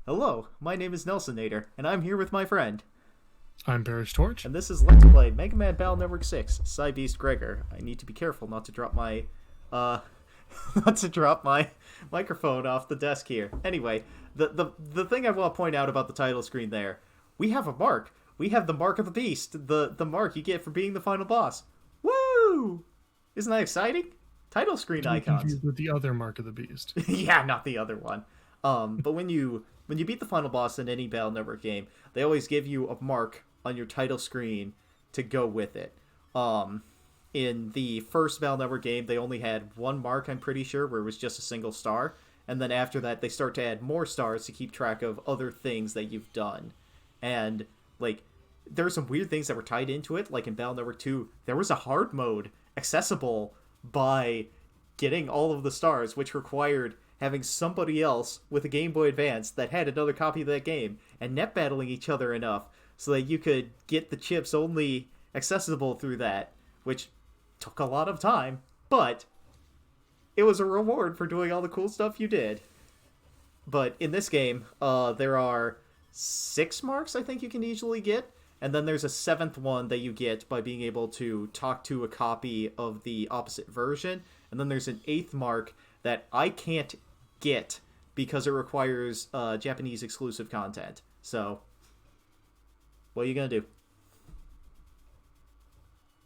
Hello, my name is Nelsonator, and I'm here with my friend. I'm Parish Torch. And this is Let's Play Mega Man Battle Network 6, Cybeast Gregar. I need to be careful not to drop my, uh, not to drop my microphone off the desk here. Anyway, the thing I want to point out about the title screen there, we have a mark. We have the Mark of the Beast, the mark you get for being the final boss. Woo! Isn't that exciting? Title screen To be icons. confused with the other Mark of the Beast. Yeah, not the other one. But when you beat the final boss in any Battle Network game, they always give you a mark on your title screen to go with it. In the first Battle Network game, they only had one mark, I'm pretty sure, where it was just a single star. And then after that, they start to add more stars to keep track of other things that you've done. And, like, there were some weird things that were tied into it. Like in Battle Network 2, there was a hard mode accessible by getting all of the stars, which required having somebody else with a Game Boy Advance that had another copy of that game and net battling each other enough so that you could get the chips only accessible through that, which took a lot of time, but it was a reward for doing all the cool stuff you did. But in this game, there are 6 marks I think you can easily get, and then there's a 7th one that you get by being able to talk to a copy of the opposite version, and then there's an 8th mark that I can't get because it requires Japanese exclusive content. So, what are you gonna do?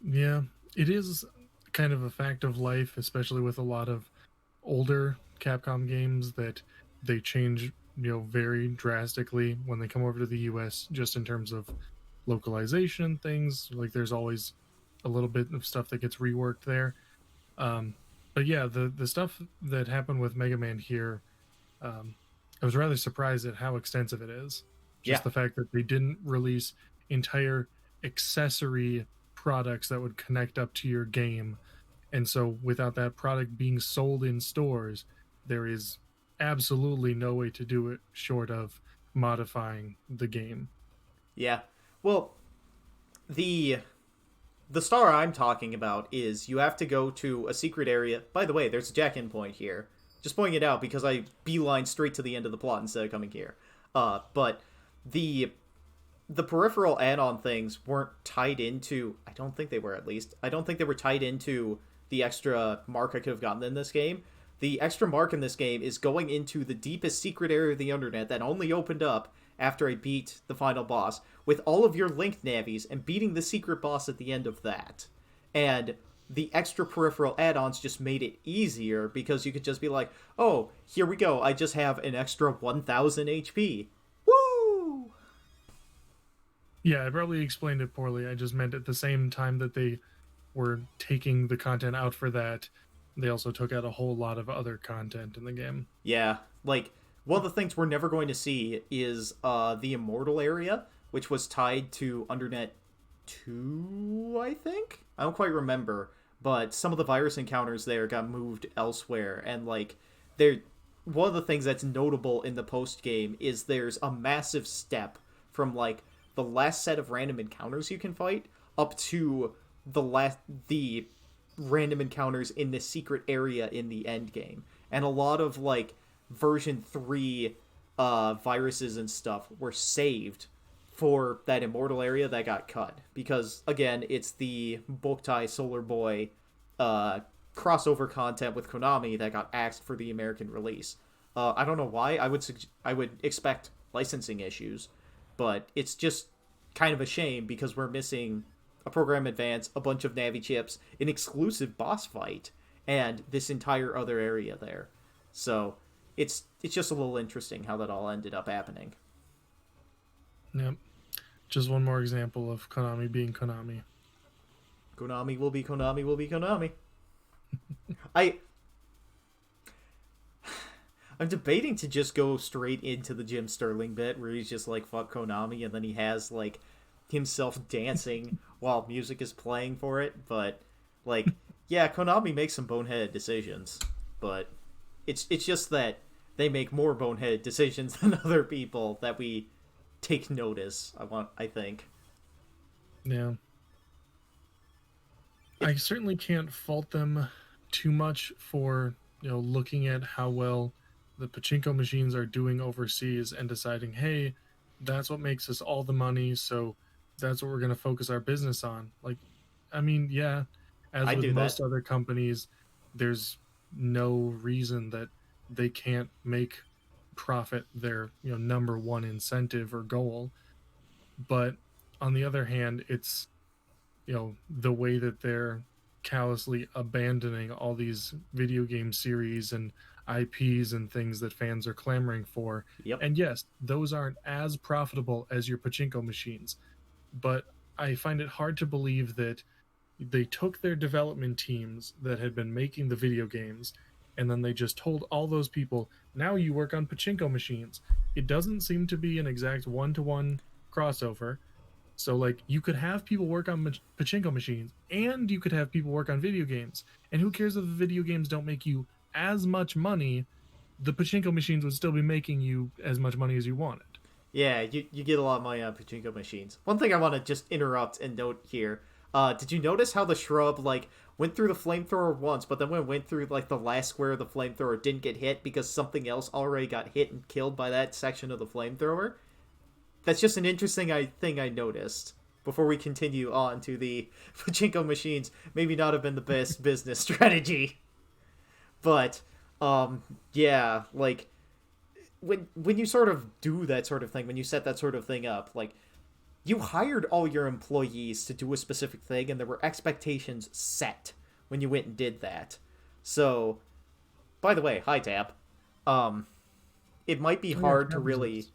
Yeah, it is kind of a fact of life, especially with a lot of older Capcom games that they change, very drastically when they come over to the US, just in terms of localization and things. Like there's always a little bit of stuff that gets reworked there. But yeah, the stuff that happened with Mega Man here, I was rather surprised at how extensive it is. Yeah, Just the fact that they didn't release entire accessory products that would connect up to your game. And so without that product being sold in stores, there is absolutely no way to do it short of modifying the game. yeah. Well, the the star I'm talking about is you have to go to a secret area. By the way, there's a jack-in point here. Just pointing it out because I beeline straight to the end of the plot instead of coming here. But the peripheral add-on things weren't tied into. I don't think they were, at least. I don't think they were tied into the extra mark I could have gotten in this game. The extra mark in this game is going into the deepest secret area of the internet that only opened up after I beat the final boss with all of your linked navies and beating the secret boss at the end of that. And the extra peripheral add-ons just made it easier because you could just be like, oh, here we go, I just have an extra 1000 HP. Woo! Yeah, I probably explained it poorly. I just meant at the same time that they were taking the content out for that, they also took out a whole lot of other content in the game. Yeah, like, one of the things we're never going to see is the Immortal area, which was tied to Undernet 2, I think? I don't quite remember, but some of the virus encounters there got moved elsewhere, and, like, they're... One of the things that's notable in the post-game is there's a massive step from, like, the last set of random encounters you can fight up to the random encounters in this secret area in the end game. And a lot of, like, version 3 viruses and stuff were saved for that Immortal area that got cut. Because, again, it's the Boktai Solar Boy crossover content with Konami that got axed for the American release. I don't know why. I would expect licensing issues, but it's just kind of a shame because we're missing a program advance, a bunch of Navi chips, an exclusive boss fight, and this entire other area there. So it's just a little interesting how that all ended up happening. Yep. Just one more example of Konami being Konami. Konami will be Konami will be Konami. I I'm debating to just go straight into the Jim Sterling bit where he's just like fuck Konami and then he has like himself dancing while music is playing for it, but like yeah, Konami makes some boneheaded decisions, but it's just that they make more boneheaded decisions than other people that we take notice. I think. Yeah. I certainly can't fault them too much for, looking at how well the pachinko machines are doing overseas and deciding, hey, that's what makes us all the money, so that's what we're going to focus our business on. Like, I mean, yeah, as I with do most that. other companies, there's no reason that they can't make profit their, number one incentive or goal. But on the other hand, it's, the way that they're callously abandoning all these video game series and IPs and things that fans are clamoring for. Yep. And yes, those aren't as profitable as your pachinko machines, but I find it hard to believe that they took their development teams that had been making the video games and then they just told all those people, now you work on pachinko machines. It doesn't seem to be an exact one-to-one crossover. So like you could have people work on pachinko machines and you could have people work on video games. And who cares if the video games don't make you as much money? The pachinko machines would still be making you as much money as you wanted. Yeah, you get a lot of money on pachinko machines. One thing I want to just interrupt and note here. Did you notice how the shrub like went through the flamethrower once, but then when it went through like the last square of the flamethrower, it didn't get hit because something else already got hit and killed by that section of the flamethrower? That's just an interesting thing I noticed. Before we continue on to the pachinko machines, maybe not have been the best business strategy, but yeah, like when you sort of do that sort of thing, when you set that sort of thing up, like you hired all your employees to do a specific thing, and there were expectations set when you went and did that. So, by the way, hi Tab. Um, it might be Oh yeah, hard to tab really, exists.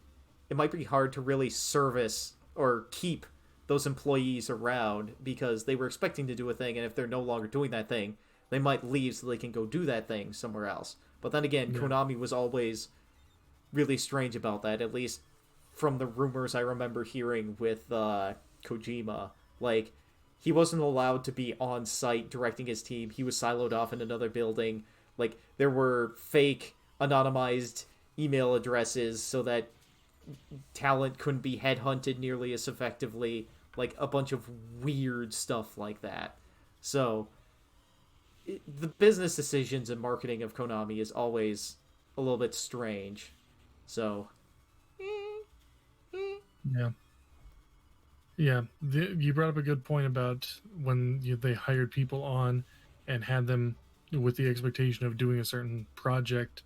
it might be hard to really service or keep those employees around because they were expecting to do a thing, and if they're no longer doing that thing, they might leave so they can go do that thing somewhere else. But then again, Yeah. Konami was always really strange about that, at least from the rumors I remember hearing with Kojima. Like, he wasn't allowed to be on site directing his team. He was siloed off in another building. Like, there were fake, anonymized email addresses so that talent couldn't be headhunted nearly as effectively. Like, a bunch of weird stuff like that. So, the business decisions and marketing of Konami is always a little bit strange. So, Yeah. Yeah, you brought up a good point about when they hired people on and had them with the expectation of doing a certain project.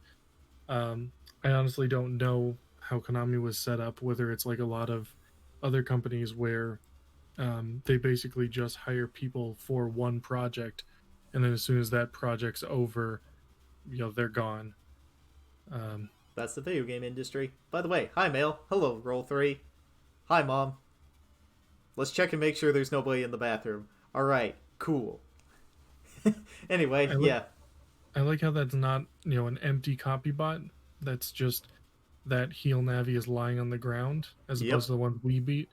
I honestly don't know how Konami was set up, whether it's like a lot of other companies where they basically just hire people for one project, and then as soon as that project's over, they're gone. Um, that's the video game industry. By the way, hi Mail. Hello, Roll3. Hi Mom. Let's check and make sure there's nobody in the bathroom. Alright, cool. Anyway, I like yeah. I like how that's not an empty copy bot. That's just that heel Navi is lying on the ground as opposed Yep. to the one we beat,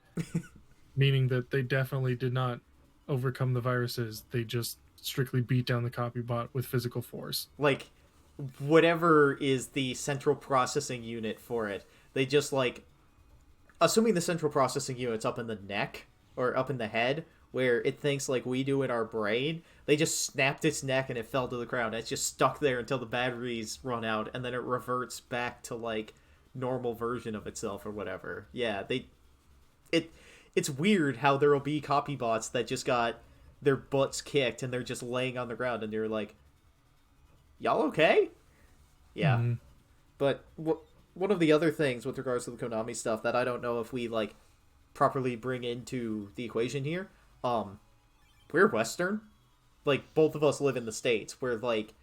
meaning that they definitely did not overcome the viruses. They just strictly beat down the copy bot with physical force. Like, whatever is the central processing unit for it, they just, like, assuming the central processing unit's up in the neck, or up in the head, where it thinks like we do in our brain, they just snapped its neck and it fell to the ground. It's just stuck there until the batteries run out, and then it reverts back to like normal version of itself or whatever. Yeah, it it's weird how there will be copy bots that just got their butts kicked and they're just laying on the ground and you're like, y'all okay? Yeah, Mm-hmm. but one of the other things with regards to the Konami stuff that I don't know if we like properly bring into the equation here, um, we're Western. Like both of us live in the States, where like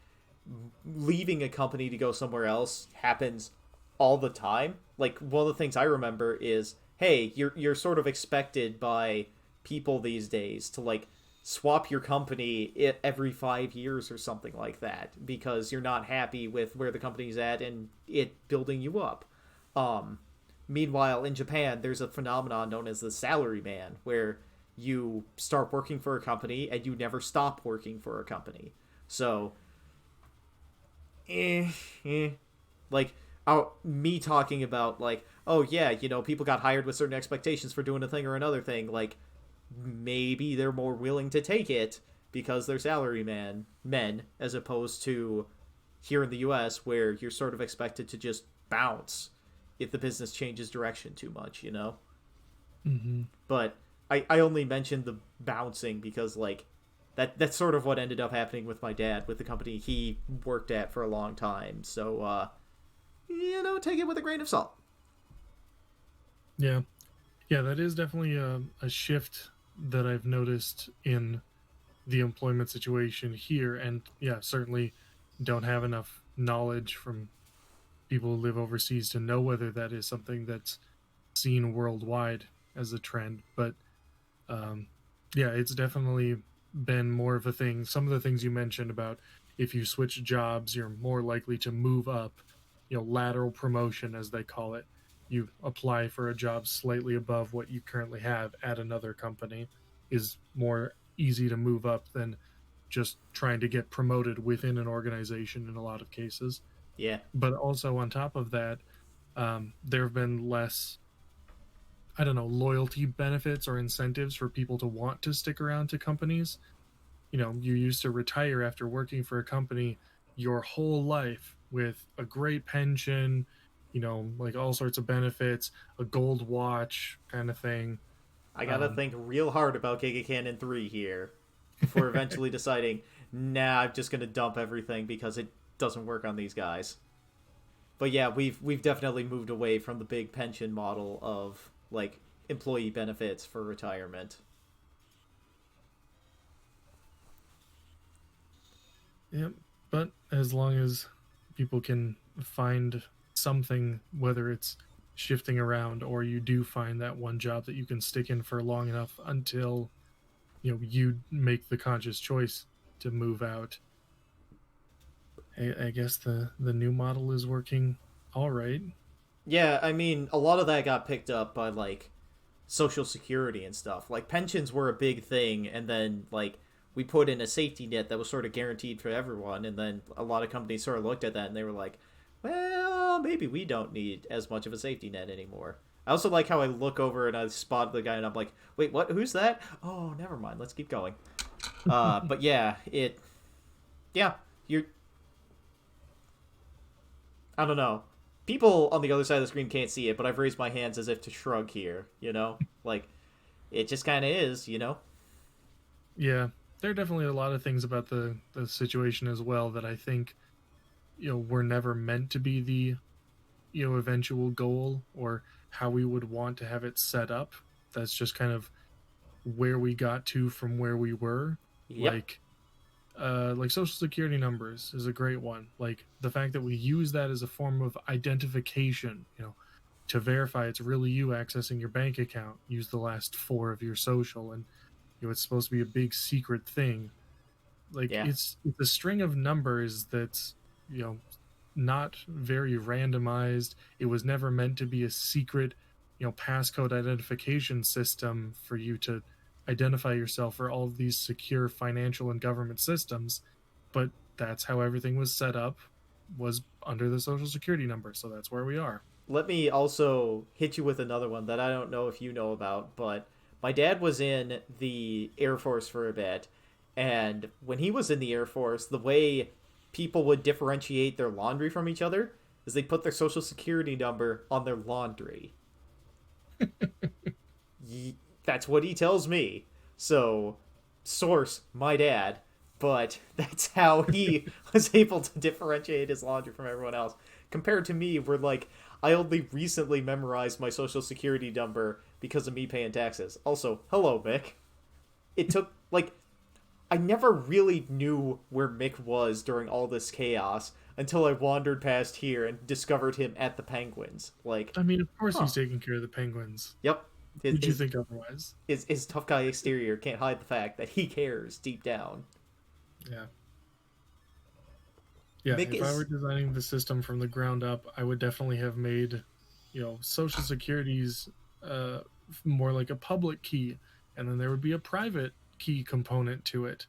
leaving a company to go somewhere else happens all the time. Like one of the things I remember is, hey, you're sort of expected by people these days to like swap your company every 5 years or something like that because you're not happy with where the company's at and it building you up. Um, Meanwhile, in Japan, there's a phenomenon known as the salary man, where you start working for a company and you never stop working for a company. So, eh, eh. Like, me talking about, like, oh yeah, people got hired with certain expectations for doing a thing or another thing, like, maybe they're more willing to take it because they're salary men, as opposed to here in the US where you're sort of expected to just bounce if the business changes direction too much, you know? Hmm. But I only mentioned the bouncing because like that's sort of what ended up happening with my dad with the company he worked at for a long time. So take it with a grain of salt. Yeah. Yeah, that is definitely a shift that I've noticed in the employment situation here. And yeah, certainly don't have enough knowledge from people who live overseas to know whether that is something that's seen worldwide as a trend. But um, yeah, it's definitely been more of a thing. Some of the things you mentioned about if you switch jobs, you're more likely to move up, lateral promotion, as they call it. You apply for a job slightly above what you currently have at another company is more easy to move up than just trying to get promoted within an organization in a lot of cases. Yeah, But also on top of that, there have been less, I don't know, loyalty benefits or incentives for people to want to stick around to companies. You used to retire after working for a company your whole life with a great pension, like all sorts of benefits, a gold watch kind of thing. I gotta Um, think real hard about Giga Cannon 3 here before eventually deciding, nah, I'm just gonna dump everything because it doesn't work on these guys. But yeah, we've definitely moved away from the big pension model of like employee benefits for retirement. yeah, but as long as people can find something, whether it's shifting around or you do find that one job that you can stick in for long enough until you make the conscious choice to move out. I guess the new model is working all right. Yeah, I mean, a lot of that got picked up by like social security and stuff. Like pensions were a big thing, and then like we put in a safety net that was sort of guaranteed for everyone, and then a lot of companies sort of looked at that and they were like, well, maybe we don't need as much of a safety net anymore. I also like how I look over and I spot the guy and I'm like, wait, what? Who's that? Oh, never mind. Let's keep going. But yeah, yeah, you're, I don't know. People on the other side of the screen can't see it, but I've raised my hands as if to shrug here, you know? Like, it just kind of is, you know? Yeah, there are definitely a lot of things about the situation as well that I think were never meant to be the eventual goal or how we would want to have it set up. That's just kind of where we got to from where we were. Yep. Like social security numbers is a great one. Like the fact that we use that as a form of identification, to verify it's really you accessing your bank account, use the last four of your social, and it's supposed to be a big secret thing. Like Yeah. it's a string of numbers that's you know not very randomized. It was never meant to be a secret, passcode identification system for you to identify yourself for all of these secure financial and government systems. But that's how everything was set up, was under the social security number. So that's where we are. Let me also hit you with another one that I don't know if you know about, but my dad was in the Air Force for a bit, and when he was in the Air Force, the way people would differentiate their laundry from each other is they put their social security number on their laundry. That's what he tells me. So, source, my dad. But that's how he was able to differentiate his laundry from everyone else. Compared to me, where like I only recently memorized my social security number because of me paying taxes. Also, hello, Mick. It took like I never really knew where Mick was during all this chaos until I wandered past here and discovered him at the Penguins. Like, I mean, of course huh? he's taking care of the penguins. Yep. His Would you his think otherwise? his tough guy exterior can't hide the fact that he cares deep down. Yeah. Yeah, Mick if I were is designing the system from the ground up, I would definitely have made, Social Security's uh, more like a public key, and then there would be a private key component to it.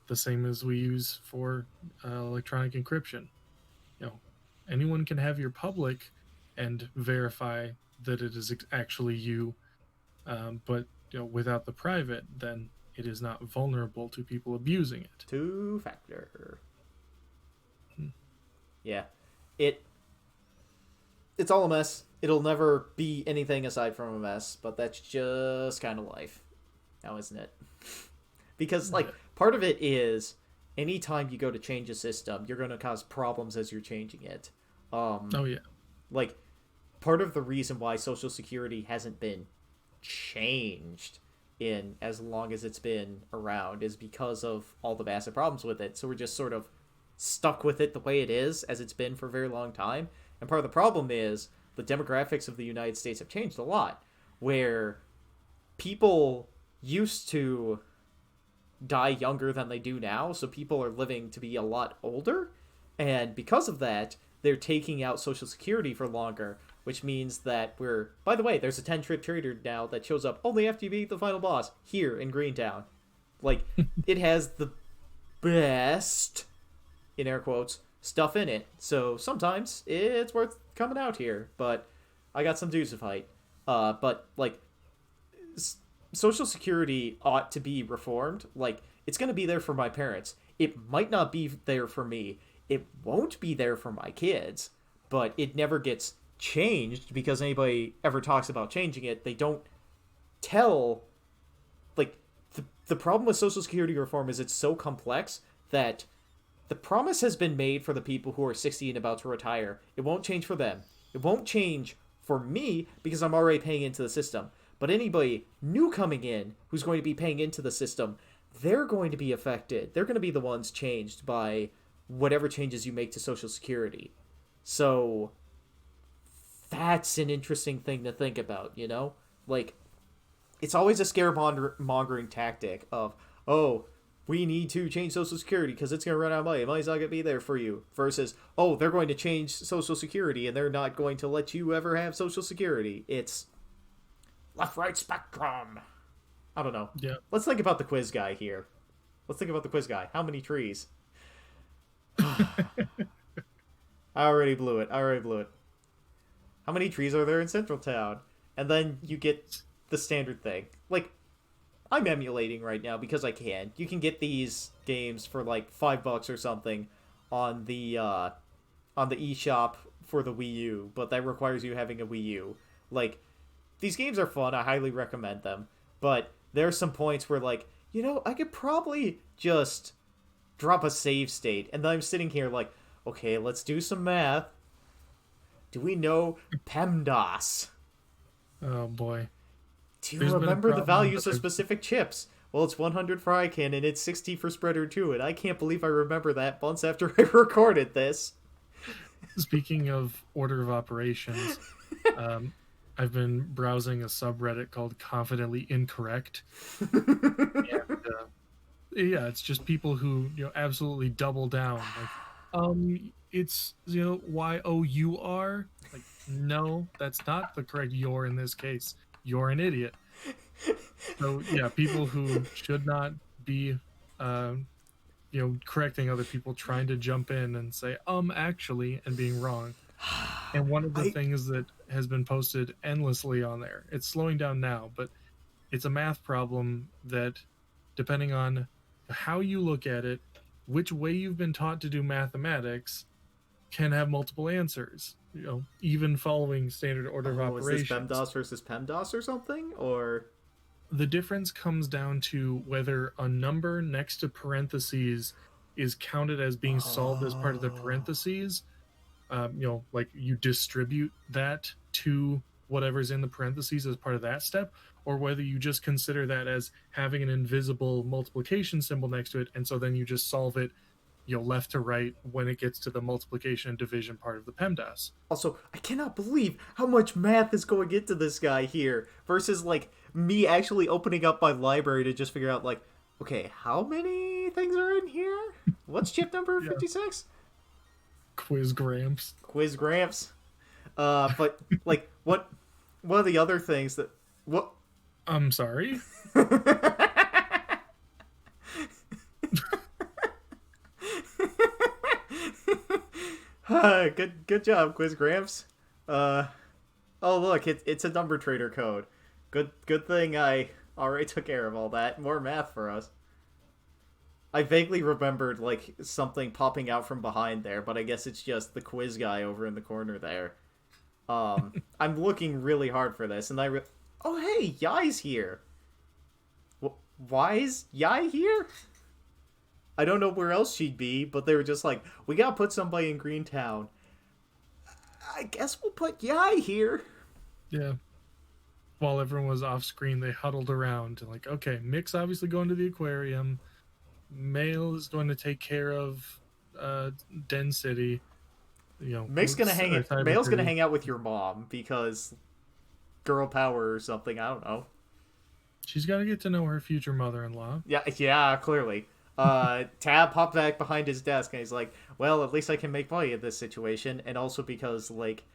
The same as we use for electronic encryption. You know, Anyone can have your public and verify that it is actually you, but without the private, then it is not vulnerable to people abusing it. two factor. Yeah. It it's all a mess. It'll never be anything aside from a mess, but that's just kind of life. Now, isn't it? Because like Yeah. part of it is anytime you go to change a system, you're going to cause problems as you're changing it. Oh yeah. Like part of the reason why Social Security hasn't been changed in as long as it's been around is because of all the massive problems with it. So we're just sort of stuck with it the way it is as it's been for a very long time. And part of the problem is the demographics of the United States have changed a lot, where people used to die younger than they do now, so people are living to be a lot older, and because of that, they're taking out Social Security for longer, which means that we're. By the way, there's a 10-trip trader now that shows up only after you beat the final boss here in Greentown. Like, it has the best, in air quotes, stuff in it, so sometimes it's worth coming out here, but I got some dudes to fight. But, like, Social Security ought to be reformed. Like, it's going to be there for my parents. It might not be there for me. It won't be there for my kids, but it never gets changed because anybody ever talks about changing it. They don't tell. Like, the problem with Social Security reform is it's so complex that the promise has been made for the people who are 60 and about to retire. It won't change for them. It won't change for me because I'm already paying into the system. But anybody new coming in who's going to be paying into the system, they're going to be affected. They're going to be the ones changed by whatever changes you make to Social Security. So that's an interesting thing to think about, you know? Like, it's always a scaremongering tactic of, oh, we need to change Social Security because it's going to run out of money. Money's not going to be there for you. Versus, oh, they're going to change Social Security and they're not going to let you ever have Social Security. It's left-right spectrum. I don't know. Yeah. Let's think about the quiz guy here. Let's think about the quiz guy. How many trees? I already blew it. How many trees are there in Central Town? And then you get the standard thing. Like, I'm emulating right now because I can. You can get these games for like $5 or something on the eShop for the Wii U, but that requires you having a Wii U. Like, these games are fun. I highly recommend them. But there are some points where, like, you know, I could probably just drop a save state. And then I'm sitting here like, okay, let's do some math. Do we know PEMDAS? Oh boy. Do you There's been a remember the problem values that of I've- specific chips? Well, it's 100 for ICANN and it's 60 for Spreader 2, and I can't believe I remember that months after I recorded this. Speaking of order of operations, I've been browsing a subreddit called Confidently Incorrect. And yeah, it's just people who, absolutely double down. Like, it's, YOUR. Like, no, that's not the correct you're in this case. You're an idiot. So yeah, people who should not be, uh, correcting other people, trying to jump in and say, actually, and being wrong. And one of the I things that has been posted endlessly on there, it's slowing down now, but it's a math problem that, depending on how you look at it, which way you've been taught to do mathematics, can have multiple answers. Even following standard order of is this operations. PEMDAS versus PEMDAS or something? Or The difference comes down to whether a number next to parentheses is counted as being solved as part of the parentheses. Like you distribute that to whatever's in the parentheses as part of that step, or whether you just consider that as having an invisible multiplication symbol next to it, and so then you just solve it, left to right when it gets to the multiplication and division part of the PEMDAS. also, I cannot believe how much math is going into this guy here versus like me actually opening up my library to just figure out like, okay, how many things are in here? What's chip number Yeah. 56? Quiz Gramps. Quiz Gramps. But like what one of the other things that what I'm sorry. good job, Quiz Gramps. Oh look, it's a number trader code. Good thing I already took care of all that. More math for us. I vaguely remembered like something popping out from behind there, but I guess it's just the quiz guy over in the corner there. I'm looking really hard for this, and oh hey, Yai's here. Why is Yai here? I don't know where else she'd be, but they were just like, we gotta put somebody in Greentown. I guess we'll put Yai here. Yeah. While everyone was off screen, they huddled around and like, okay, Mick's obviously going to the aquarium. Mail is going to take care of Den City. You know, Mail's gonna hang out with your mom because girl power or something. I don't know. She's got to get to know her future mother-in-law. Yeah, clearly. Tab popped back behind his desk and he's like, well, at least I can make money in this situation. And also because, like,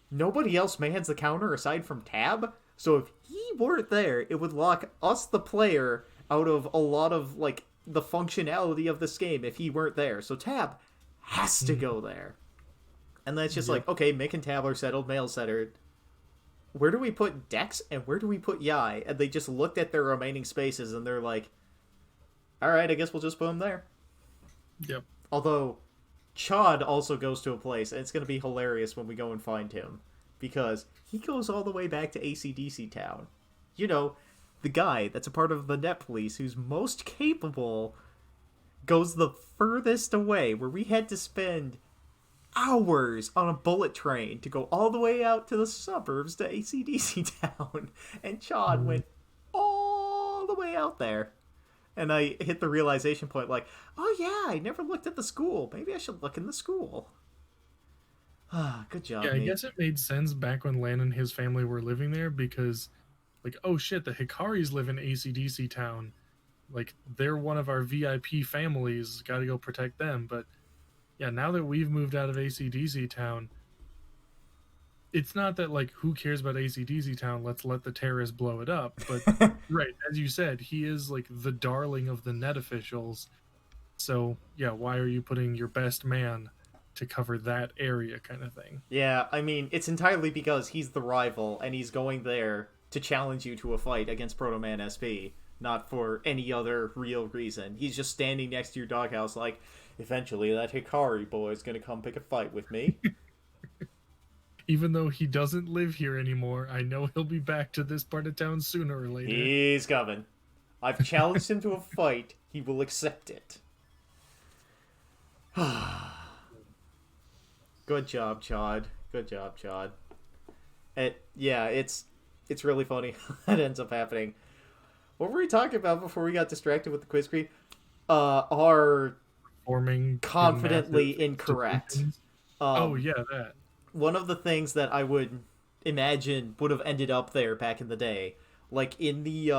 nobody else mans the counter aside from Tab. So if he weren't there, it would lock us, the player, out of a lot of, like, the functionality of this game if he weren't there. So Tab has to go there. And then it's just like, okay, Mick and Tab are settled, Mail settled. Where do we put Dex and where do we put Yai? And they just looked at their remaining spaces and they're like, alright, I guess we'll just put him there. Yep. Although, Chad also goes to a place, and it's going to be hilarious when we go and find him. Because he goes all the way back to AC/DC Town. You know, the guy that's a part of the Net Police who's most capable goes the furthest away, where we had to spend hours on a bullet train to go all the way out to the suburbs to AC/DC Town. And Chad went all the way out there. And I hit the realization point like, oh yeah, I never looked at the school. Maybe I should look in the school. Ah, good job, Yeah, I guess it made sense back when Lan and his family were living there because, like, oh shit, the Hikaris live in AC/DC Town. Like, they're one of our VIP families. Got to go protect them. But yeah, now that we've moved out of AC/DC Town, it's not that, like, who cares about AC/DC Town? Let's let the terrorists blow it up. But, right, as you said, he is, like, the darling of the net officials. So, yeah, why are you putting your best man to cover that area kind of thing? Yeah, I mean, it's entirely because he's the rival, and he's going there to challenge you to a fight against Proto Man SP, not for any other real reason. He's just standing next to your doghouse like, eventually that Hikari boy is going to come pick a fight with me. Even though he doesn't live here anymore, I know he'll be back to this part of town sooner or later. He's coming. I've challenged him to a fight. He will accept it. Good job, Chad. Good job, Chad. It's really funny that ends up happening. What were we talking about before we got distracted with the quiz screen? Are Forming confidently incorrect. Oh yeah, that. One of the things that I would imagine would have ended up there back in the day, like in the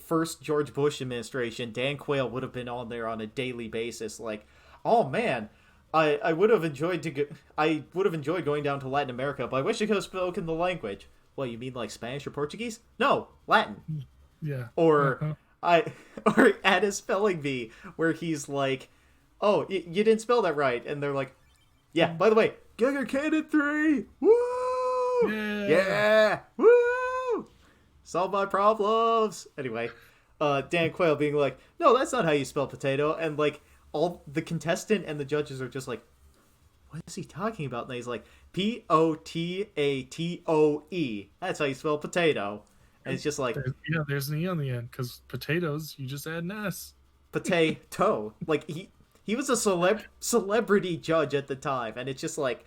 first George Bush administration, Dan Quayle would have been on there on a daily basis. Like, oh man, I would have enjoyed going down to Latin America, but I wish I could have spoken the language. Well, you mean like Spanish or Portuguese? No, Latin. Yeah. Or or Addis Spelling Bee, where he's like, oh, you didn't spell that right, and they're like, yeah, by the way, Giga Cannon 3! Woo! Yeah! Woo! Solve my problems! Anyway, Dan Quayle being like, no, that's not how you spell potato, and like, all the contestant and the judges are just like, what is he talking about? And he's like, Potato. That's how you spell potato. And it's just like, there's an E on the end, because potatoes, you just add an S. Potato. Like, he was a celebrity judge at the time, and it's just like,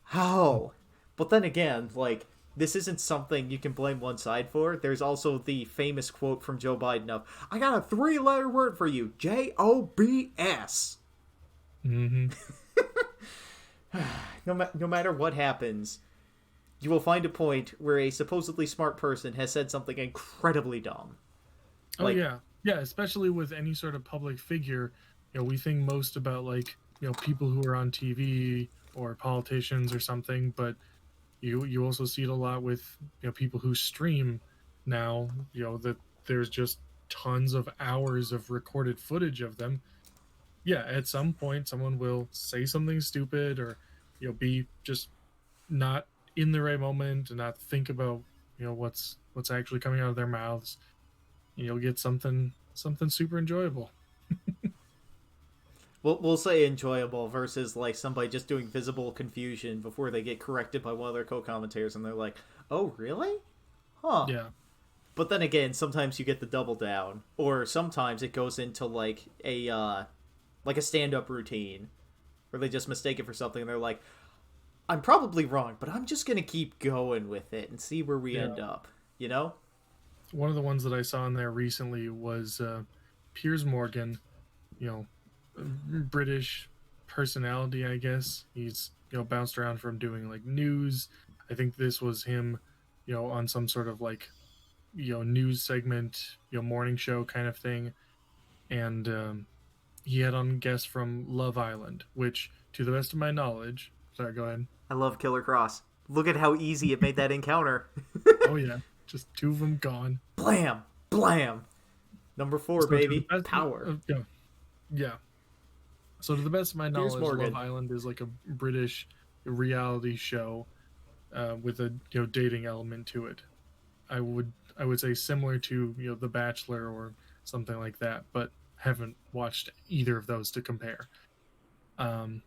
how? But then again, like, this isn't something you can blame one side for. There's also the famous quote from Joe Biden of, I got a 3-letter word for you, JOBS. Mm-hmm. No matter what happens, you will find a point where a supposedly smart person has said something incredibly dumb. Like, yeah, especially with any sort of public figure. You know, we think most about, like, you know, people who are on TV or politicians or something, but you also see it a lot with, you know, people who stream now. You know, that there's just tons of hours of recorded footage of them. Yeah, at some point someone will say something stupid or, you know, be just not in the right moment and not think about, you know, what's actually coming out of their mouths. you'll get something super enjoyable. We'll say enjoyable versus like somebody just doing visible confusion before they get corrected by one of their co-commentators, and they're like, "Oh, really? Huh." Yeah. But then again, sometimes you get the double down, or sometimes it goes into like a stand-up routine where they just mistake it for something, and they're like, "I'm probably wrong, but I'm just gonna keep going with it and see where we Yeah. end up." You know? One of the ones that I saw in there recently was Piers Morgan, you know, British personality, I guess. He's, bounced around from doing like news. I think this was him, on some sort of like, news segment, morning show kind of thing. And he had on guests from Love Island, which, to the best of my knowledge, sorry, go ahead. I love Killer Cross. Look at how easy it made that encounter. Oh, yeah. Just two of them gone. Blam! Blam! Number 4, So, to the baby. best Power. yeah. So, to the best of my Piers knowledge, Love Morgan. Island is like a British reality show with a dating element to it. I would say similar to The Bachelor or something like that, but haven't watched either of those to compare. Um,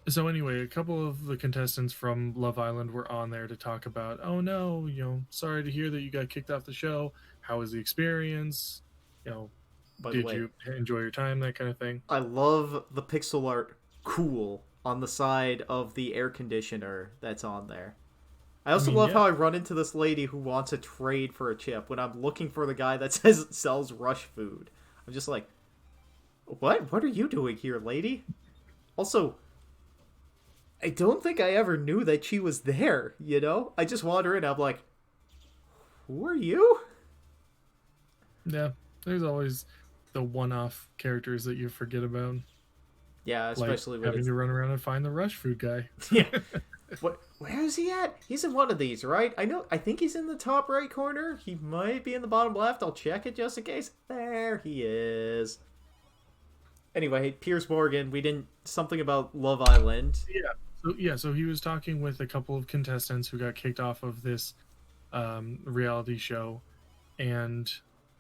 so anyway, a couple of the contestants from Love Island were on there to talk about, oh no, sorry to hear that you got kicked off the show. How was the experience? You know, By the did way, you enjoy your time? That kind of thing. I love the pixel art cool on the side of the air conditioner that's on there. I I also mean, love yeah, how I run into this lady who wants a trade for a chip when I'm looking for the guy that says sells rush food. I'm just like, what? What are you doing here, lady? Also, I don't think I ever knew that she was there, you know? I just wander in, I'm like, who are you? yeah. There's always the one-off characters that you forget about, Yeah, like especially when having it's... to run around and find the rush food guy. Yeah. What? Where is he at? He's in one of these, right? I think he's in the top right corner. He might be in the bottom left. I'll check it just in case. There he is. Anyway, Piers Morgan. We didn't something about Love Island. So he was talking with a couple of contestants who got kicked off of this reality show, and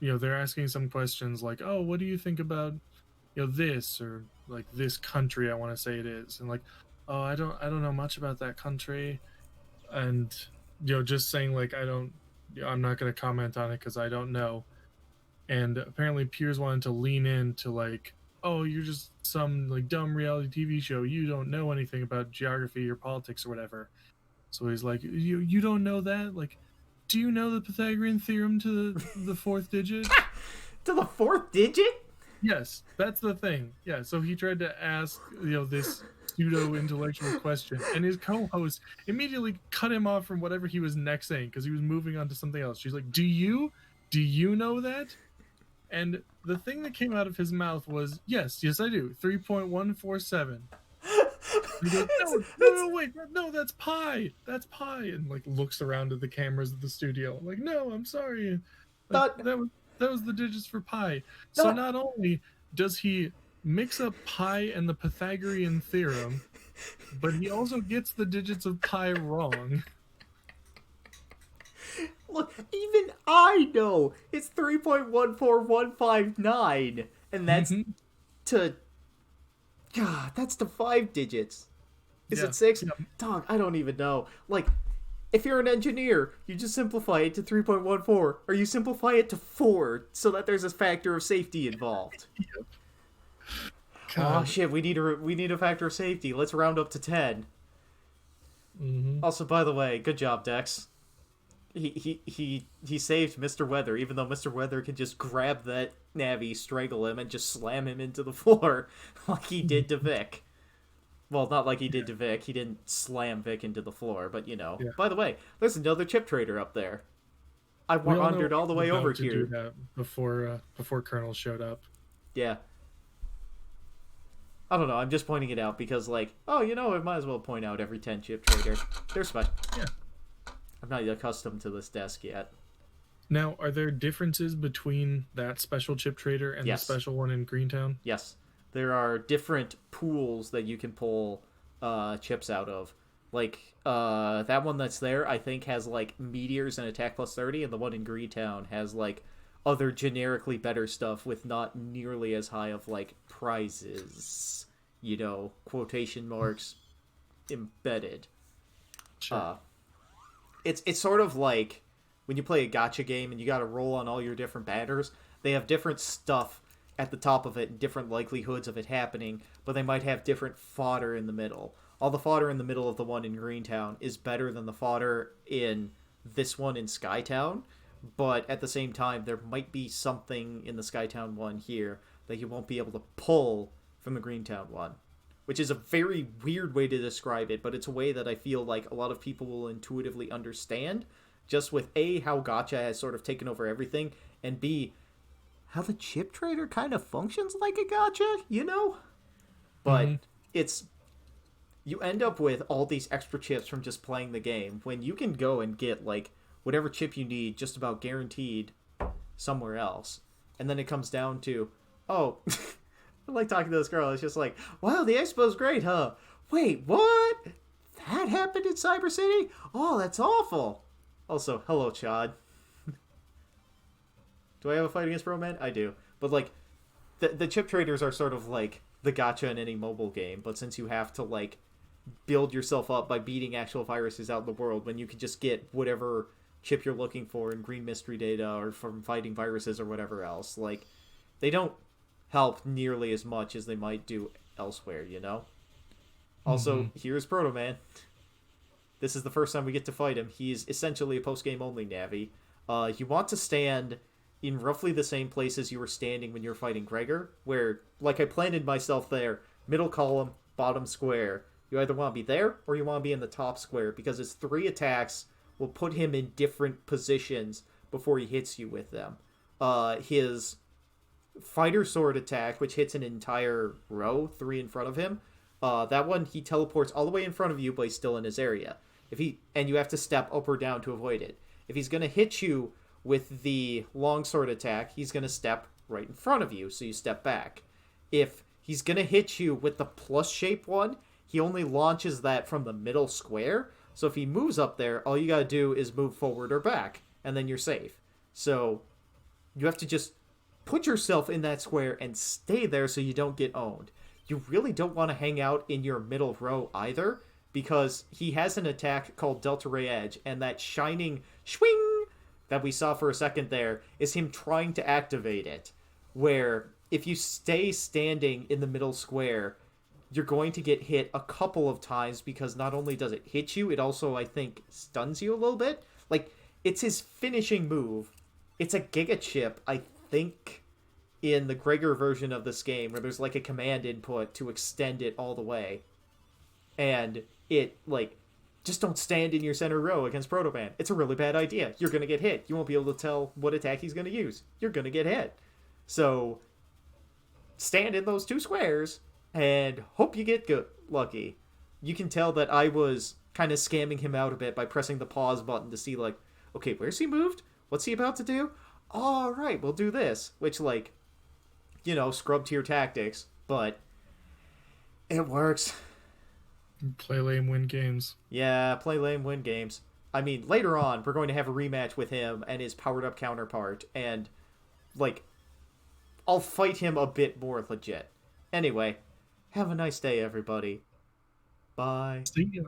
they're asking some questions like, "Oh, what do you think about this or like this country?" I want to say it is, and like, "Oh, I don't know much about that country," and just saying like, I'm not going to comment on it because I don't know. And apparently Piers wanted to lean into like, oh, you're just some like dumb reality TV show. You don't know anything about geography or politics or whatever. So he's like, you don't know that? Like, do you know the Pythagorean theorem to the fourth digit? To the fourth digit? Yes, that's the thing. Yeah, so he tried to ask, this pseudo intellectual question, and his co-host immediately cut him off from whatever he was next saying because he was moving on to something else. She's like, do you know that? And the thing that came out of his mouth was, yes, I do. 3.147. He goes, no, wait, no, that's pi. That's pi. And like looks around at the cameras of the studio. Like, no, I'm sorry. Like Not that was the digits for pi. So not not only does he mix up pi and the Pythagorean theorem, but he also gets the digits of pi wrong. Look, even I know it's 3.14159, and that's Mm-hmm. to God, that's to 5 digits. Is Yeah. it 6? Yeah. Dog, I don't even know. Like, if you're an engineer, you just simplify it to 3.14, or you simplify it to 4 so that there's a factor of safety involved. Oh God. shit, we need a factor of safety. Let's round up to 10. Mm-hmm. Also, by the way, good job, Dex. He saved Mr. Weather, even though Mr. Weather could just grab that Navi, strangle him, and just slam him into the floor like he did to Vic. Well, not like he did to Vic. He didn't slam Vic into the floor, but Yeah. By the way, there's another chip trader up there. I We all know wandered all the way about over to here. do that before Colonel showed up. Yeah. I don't know. I'm just pointing it out because, like, I might as well point out every 10 chip trader. They're special. Yeah. I'm not accustomed to this desk yet. Now, are there differences between that special chip trader and Yes. the special one in Greentown? Yes. There are different pools that you can pull chips out of. Like, that one that's there, I think, has, like, meteors and attack plus 30, and the one in Greetown has, like, other generically better stuff with not nearly as high of like prizes, quotation marks embedded. Sure. Uh, it's sort of like when you play a gotcha game and you got to roll on all your different banners. They have different stuff at the top of it, and different likelihoods of it happening, but they might have different fodder in the middle. All the fodder in the middle of the one in Greentown is better than the fodder in this one in Skytown, but at the same time, there might be something in the Skytown one here that you won't be able to pull from the Greentown one, which is a very weird way to describe it, but it's a way that I feel like a lot of people will intuitively understand, just with A, how Gacha has sort of taken over everything, and B, how the chip trader kind of functions like a gacha. But Mm-hmm. it's you end up with all these extra chips from just playing the game when you can go and get like whatever chip you need just about guaranteed somewhere else. And then it comes down to, oh, I like talking to this girl. It's just like, wow, the expo's great, huh? Wait, what? That happened in Cyber City? Oh, that's awful. Also, hello, Chad. Do I have a fight against Roman? I do. But, like, the chip traders are sort of like the gacha in any mobile game, but since you have to, like, build yourself up by beating actual viruses out in the world, when you can just get whatever chip you're looking for in green mystery data or from fighting viruses or whatever else, like, they don't help nearly as much as they might do elsewhere. Mm-hmm. Also, here's Proto Man. This is the first time we get to fight him. He's essentially a post-game only Navi. You want to stand in roughly the same place as you were standing when you were fighting Gregar, where, like, I planted myself there, middle column, bottom square. You either want to be there or you want to be in the top square, because his 3 attacks will put him in different positions before he hits you with them. His fighter sword attack, which hits an entire row, 3 in front of him, that one he teleports all the way in front of you, but he's still in his area. And you have to step up or down to avoid it. If he's gonna hit you with the longsword attack, he's gonna step right in front of you, so you step back. If he's gonna hit you with the plus shape one, he only launches that from the middle square. So if he moves up there, all you gotta do is move forward or back, and then you're safe. So you have to just put yourself in that square and stay there so you don't get owned. You really don't want to hang out in your middle row either, because he has an attack called Delta Ray Edge, and that shining swing that we saw for a second there is him trying to activate it. Where if you stay standing in the middle square, you're going to get hit a couple of times, because not only does it hit you, it also, I think, stuns you a little bit. Like, it's his finishing move. It's a Giga Chip, I think, in the Gregar version of this game, where there's like a command input to extend it all the way. And it, like, just don't stand in your center row against Protoman. It's a really bad idea. You're going to get hit. You won't be able to tell what attack he's going to use. You're going to get hit. So, stand in those 2 squares and hope you get lucky. You can tell that I was kind of scamming him out a bit by pressing the pause button to see, like, okay, where's he moved? What's he about to do? All right, we'll do this. Which, like, scrub tier tactics, but it works. Play lame, win games. Yeah, play lame, win games. I mean, later on, we're going to have a rematch with him and his powered up counterpart, and, like, I'll fight him a bit more legit. Anyway, have a nice day, everybody. Bye. See ya.